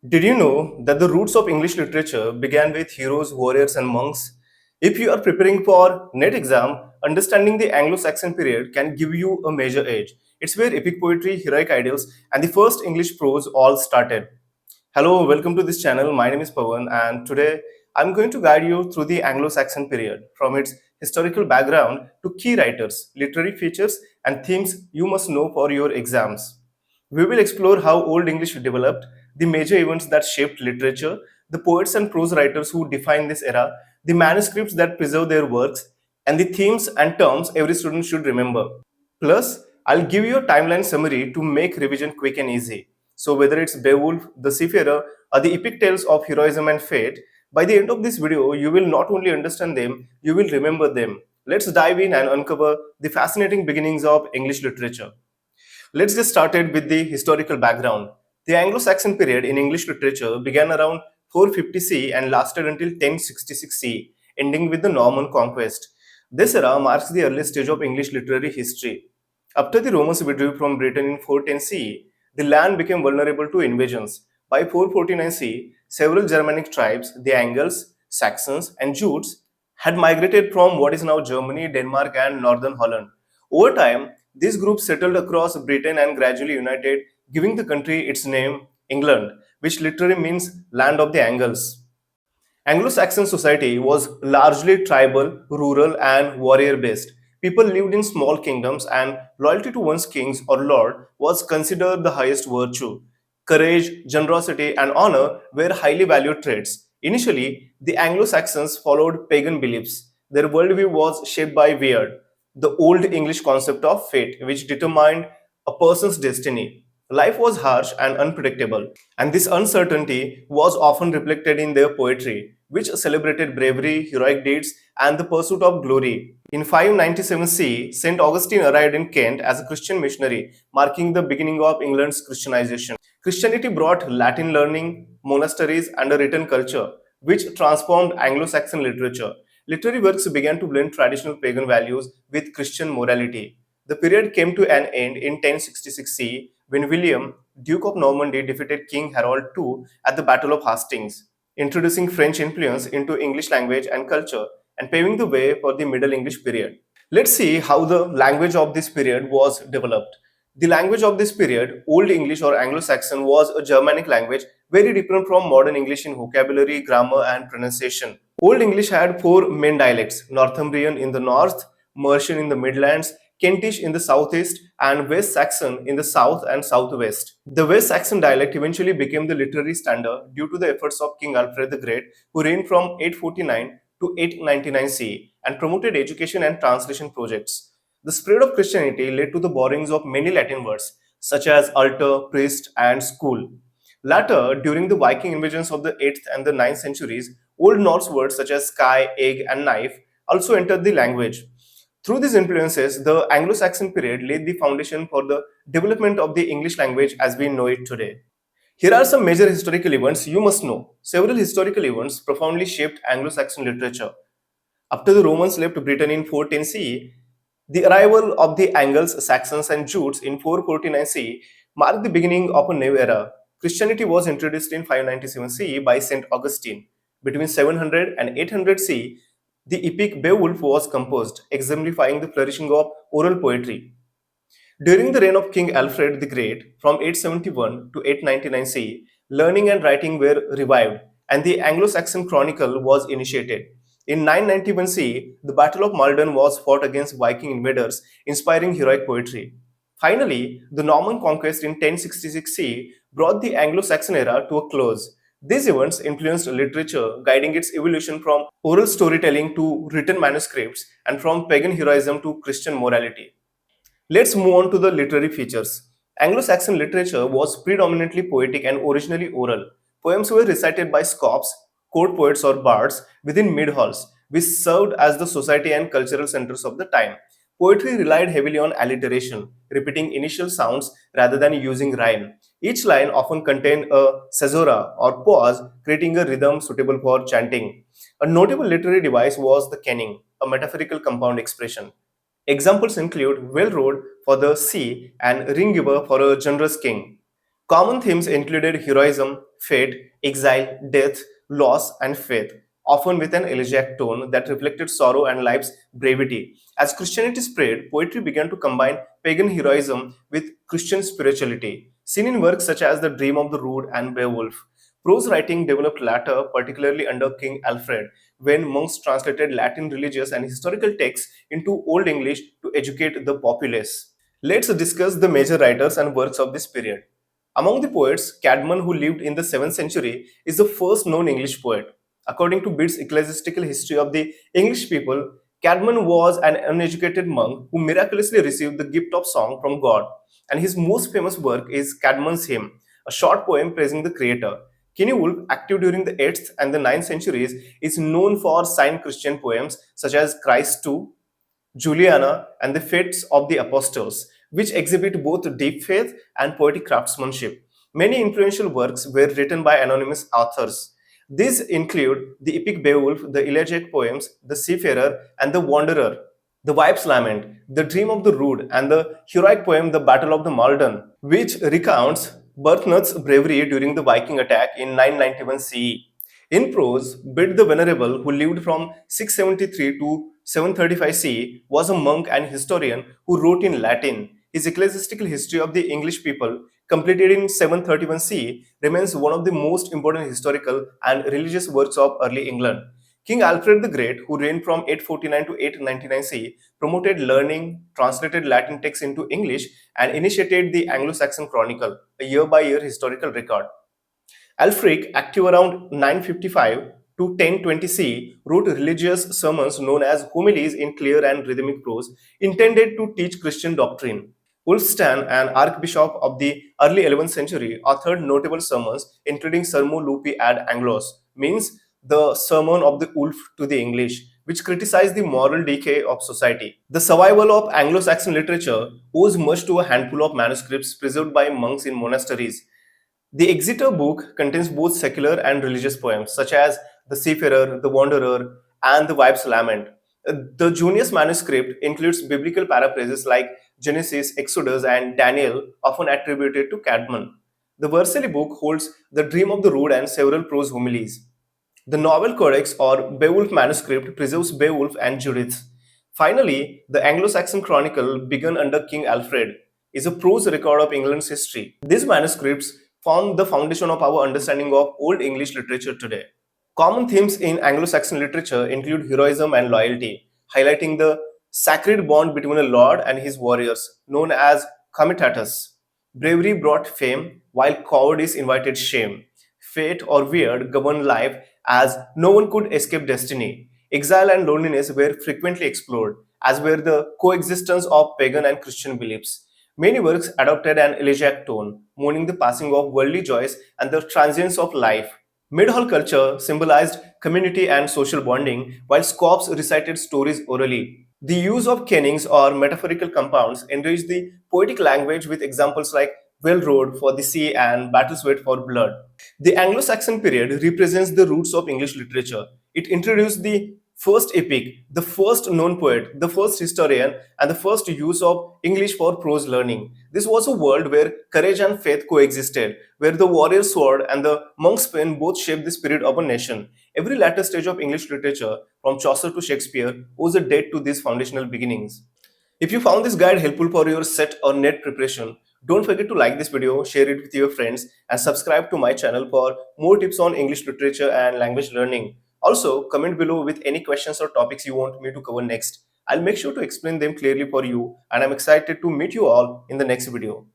Did you know that the roots of English literature began with heroes, warriors, and monks? If you are preparing for NET exam, understanding the Anglo-Saxon period can give you a major edge. It's where epic poetry, heroic ideals, and the first English prose all started. Hello, welcome to this channel. My name is Pawan, and today I'm going to guide you through the Anglo-Saxon period, from its historical background to key writers, literary features, and themes you must know for your exams. We will explore how Old English developed, the major events that shaped literature, the poets and prose writers who defined this era, the manuscripts that preserve their works, and the themes and terms every student should remember. Plus, I'll give you a timeline summary to make revision quick and easy. So, whether it's Beowulf, the Seafarer, or the epic tales of heroism and fate, by the end of this video, you will not only understand them, you will remember them. Let's dive in and uncover the fascinating beginnings of English literature. Let's get started with the historical background. The Anglo-Saxon period in English literature began around 450 CE and lasted until 1066 CE, ending with the Norman conquest. This era marks the early stage of English literary history. After the Romans withdrew from Britain in 410 CE, the land became vulnerable to invasions. By 449 CE, several Germanic tribes, the Angles, Saxons, and Jutes, had migrated from what is now Germany, Denmark, and northern Holland. Over time, these groups settled across Britain and gradually united, giving the country its name, England, which literally means land of the Angles. Anglo-Saxon society was largely tribal, rural, and warrior-based. People lived in small kingdoms, and loyalty to one's kings or lord was considered the highest virtue. Courage, generosity, and honor were highly valued traits. Initially, the Anglo-Saxons followed pagan beliefs. Their worldview was shaped by Weird, the Old English concept of fate, which determined a person's destiny. Life was harsh and unpredictable, and this uncertainty was often reflected in their poetry, which celebrated bravery, heroic deeds, and the pursuit of glory. In 597 CE, St. Augustine arrived in Kent as a Christian missionary, marking the beginning of England's Christianization. Christianity brought Latin learning, monasteries, and a written culture, which transformed Anglo-Saxon literature. Literary works began to blend traditional pagan values with Christian morality. The period came to an end in 1066 CE when William, Duke of Normandy, defeated King Harold II at the Battle of Hastings, introducing French influence into English language and culture and paving the way for the Middle English period. Let's see how the language of this period was developed. The language of this period, Old English or Anglo-Saxon, was a Germanic language very different from modern English in vocabulary, grammar, and pronunciation. Old English had four main dialects: Northumbrian in the north, Mercian in the Midlands, Kentish in the southeast, and West Saxon in the south and southwest. The West Saxon dialect eventually became the literary standard due to the efforts of King Alfred the Great, who reigned from 849 to 899 CE and promoted education and translation projects. The spread of Christianity led to the borrowings of many Latin words, such as altar, priest, and school. Later, during the Viking invasions of the 8th and the 9th centuries, Old Norse words such as sky, egg, and knife also entered the language. Through these influences, the Anglo-Saxon period laid the foundation for the development of the English language as we know it today. Here are some major historical events you must know. Several historical events profoundly shaped Anglo-Saxon literature. After the Romans left Britain in 410 CE, the arrival of the Angles, Saxons, and Jutes in 449 CE marked the beginning of a new era. Christianity was introduced in 597 CE by St. Augustine. Between 700 and 800 CE, the epic Beowulf was composed, exemplifying the flourishing of oral poetry. During the reign of King Alfred the Great, from 871 to 899 CE, learning and writing were revived, and the Anglo-Saxon Chronicle was initiated. In 991 CE, the Battle of Maldon was fought against Viking invaders, inspiring heroic poetry. Finally, the Norman conquest in 1066 CE brought the Anglo-Saxon era to a close. These events influenced literature, guiding its evolution from oral storytelling to written manuscripts and from pagan heroism to Christian morality. Let's move on to the literary features. Anglo-Saxon literature was predominantly poetic and originally oral. Poems were recited by scopes, court poets or bards within mead halls, which served as the society and cultural centers of the time. Poetry relied heavily on alliteration, repeating initial sounds rather than using rhyme. Each line often contained a caesura or pause, creating a rhythm suitable for chanting. A notable literary device was the kenning, a metaphorical compound expression. Examples include well rowed for the sea and ring giver for a generous king. Common themes included heroism, fate, exile, death, loss, and faith, often with an elegiac tone that reflected sorrow and life's brevity. As Christianity spread, poetry began to combine pagan heroism with Christian spirituality, seen in works such as The Dream of the Rood and Beowulf. Prose writing developed later, particularly under King Alfred, when monks translated Latin religious and historical texts into Old English to educate the populace. Let's discuss the major writers and works of this period. Among the poets, Cædmon, who lived in the 7th century, is the first known English poet. According to Bede's Ecclesiastical History of the English People, Cædmon was an uneducated monk who miraculously received the gift of song from God, and his most famous work is Cædmon's Hymn, a short poem praising the Creator. Cynewulf, active during the 8th and the 9th centuries, is known for signed Christian poems such as Christ II, Juliana, and the Fates of the Apostles, which exhibit both deep faith and poetic craftsmanship. Many influential works were written by anonymous authors. These include the epic Beowulf, the elegiac poems, the Seafarer, and the Wanderer, the Wife's Lament, the Dream of the Rood, and the heroic poem The Battle of the Maldon, which recounts Berthnut's bravery during the Viking attack in 991 CE. In prose, Bede the Venerable, who lived from 673 to 735 CE, was a monk and historian who wrote in Latin. His ecclesiastical history of the English people, completed in 731 CE, remains one of the most important historical and religious works of early England. King Alfred the Great, who reigned from 849 to 899 CE, promoted learning, translated Latin texts into English, and initiated the Anglo-Saxon Chronicle, a year-by-year historical record. Alfric, active around 955 to 1020 CE, wrote religious sermons known as homilies in clear and rhythmic prose, intended to teach Christian doctrine. Ulfstan, an archbishop of the early 11th century, authored notable sermons, including Sermo Lupi ad Anglos, means the Sermon of the Wolf to the English, which criticized the moral decay of society. The survival of Anglo-Saxon literature owes much to a handful of manuscripts preserved by monks in monasteries. The Exeter book contains both secular and religious poems, such as The Seafarer, The Wanderer, and The Wife's Lament. The Junius manuscript includes biblical paraphrases like Genesis, Exodus, and Daniel, often attributed to Cædmon. The Vercelli book holds The Dream of the Rood and several prose homilies. The Novel Codex or Beowulf manuscript preserves Beowulf and Judith. Finally, the Anglo-Saxon Chronicle, begun under King Alfred, is a prose record of England's history. These manuscripts form the foundation of our understanding of Old English literature today. Common themes in Anglo-Saxon literature include heroism and loyalty, highlighting the sacred bond between a lord and his warriors, known as comitatus. Bravery brought fame, while cowardice invited shame. Fate or weird governed life as no one could escape destiny. Exile and loneliness were frequently explored, as were the coexistence of pagan and Christian beliefs. Many works adopted an elegiac tone, mourning the passing of worldly joys and the transience of life. Mid-hall culture symbolized community and social bonding, while scops recited stories orally. The use of kennings or metaphorical compounds enriched the poetic language with examples like well rowed for the sea and battles wait for blood. The Anglo-Saxon period represents the roots of English literature. It introduced the first epic, the first known poet, the first historian, and the first use of English for prose learning. This was a world where courage and faith coexisted, where the warrior's sword and the monk's pen both shaped the spirit of a nation. Every latter stage of English literature, from Chaucer to Shakespeare, owes a date to these foundational beginnings. If you found this guide helpful for your set or net preparation, don't forget to like this video, share it with your friends, and subscribe to my channel for more tips on English literature and language learning. Also, comment below with any questions or topics you want me to cover next. I'll make sure to explain them clearly for you, and I'm excited to meet you all in the next video.